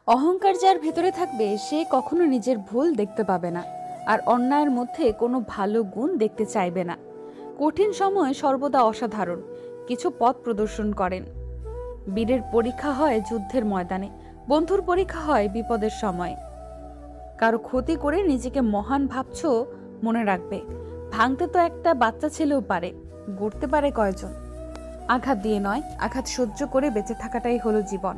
অহংকার যার ভেতরে থাকবে সে কখনো নিজের ভুল দেখতে পাবে না, আর অন্যায়ের মধ্যে কোনো ভালো গুণ দেখতে চাইবে না। কঠিন সময় সর্বদা অসাধারণ কিছু পথ প্রদর্শন করেন। বীরের পরীক্ষা হয় যুদ্ধের ময়দানে, বন্ধুর পরীক্ষা হয় বিপদের সময়। কারো ক্ষতি করে নিজেকে মহান ভাবছো, মনে রাখবে ভাঙতে তো একটা বাচ্চা ছেলেও পারে, গড়তে পারে কয়জন। আঘাত দিয়ে নয়, আঘাত সহ্য করে বেঁচে থাকাটাই হলো জীবন।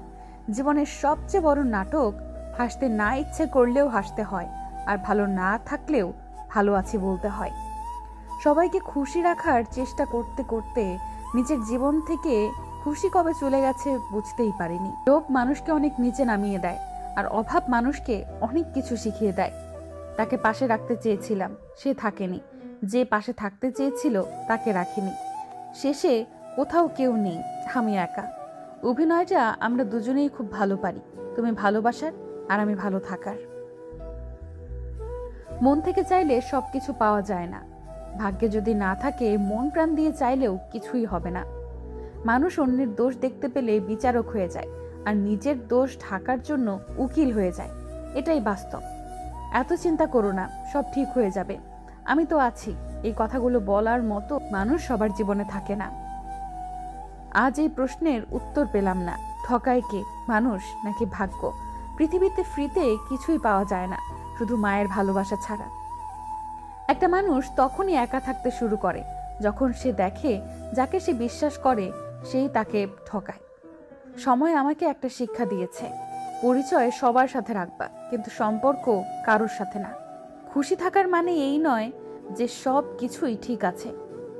জীবনের সবচেয়ে বড় নাটক হাসতে না ইচ্ছে করলেও হাসতে হয়, আর ভালো না থাকলেও ভালো আছি বলতে হয়। সবাইকে খুশি রাখার চেষ্টা করতে করতে নিজের জীবন থেকে খুশি কবে চলে গেছে বুঝতেই পারিনি। লোভ মানুষকে অনেক নিচে নামিয়ে দেয়, আর অভাব মানুষকে অনেক কিছু শিখিয়ে দেয়। তাকে পাশে রাখতে চেয়েছিলাম, সে থাকেনি। যে পাশে থাকতে চেয়েছিল তাকে রাখিনি। শেষে কোথাও কেউ নেই, আমি একা। অভিনয়টা আমরা দুজনেই খুব ভালো পারি, তুমি ভালোবাসার আর আমি ভালো থাকার। মন থেকে চাইলে সবকিছু পাওয়া যায় না, ভাগ্যে যদি না থাকে মন প্রাণ দিয়ে চাইলেও কিছুই হবে না। মানুষ অন্যের দোষ দেখতে পেলে বিচারক হয়ে যায়, আর নিজের দোষ ঢাকার জন্য উকিল হয়ে যায়। এটাই বাস্তব। এত চিন্তা করো না, সব ঠিক হয়ে যাবে। আমি তো আছি। এই কথাগুলো বলার মতো মানুষ সবার জীবনে থাকে না। আজ এই প্রশ্নের উত্তর পেলাম না, ঠকায় কে, মানুষ নাকি ভাগ্য? পৃথিবীতে ফ্রিতে কিছুই পাওয়া যায় না, শুধু মায়ের ভালোবাসা ছাড়া। একটা মানুষ তখনই একা থাকতে শুরু করে যখন সে দেখে যাকে সে বিশ্বাস করে সেই তাকে ঠকায়। সময় আমাকে একটা শিক্ষা দিয়েছে, পরিচয় সবার সাথে রাখবা, কিন্তু সম্পর্ক কারোর সাথে না। খুশি থাকার মানে এই নয় যে সব কিছুই ঠিক আছে।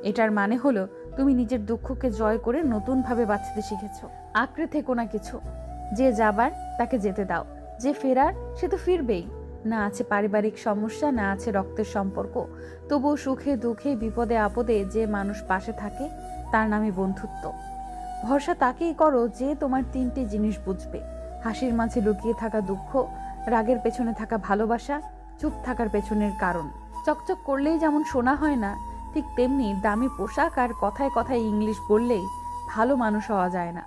এটার মানে হলো তুমি নিজের দুঃখকে জয় করে নতুনভাবে বাঁচতে শিখেছ। আঁকড়ে থেকো না কিছু। যে যাবার তাকে যেতে দাও, যে ফেরার সে তো ফিরবেই। না আছে পারিবারিক সমস্যা, না আছে রক্তের সম্পর্ক, তবুও সুখে দুঃখে বিপদে আপদে যে মানুষ পাশে থাকে তার নামই বন্ধুত্ব। ভরসা তাকেই করো যে তোমার তিনটি জিনিস বুঝবে: হাসির মাঝে লুকিয়ে থাকা দুঃখ, রাগের পেছনে থাকা ভালোবাসা, চুপ থাকার পেছনের কারণ। চকচক করলেই যেমন শোনা হয় না, ঠিক তেমনি দামি পোশাক আর কথায় কথায় ইংলিশ বললেই ভালো মানুষ হওয়া যায় না।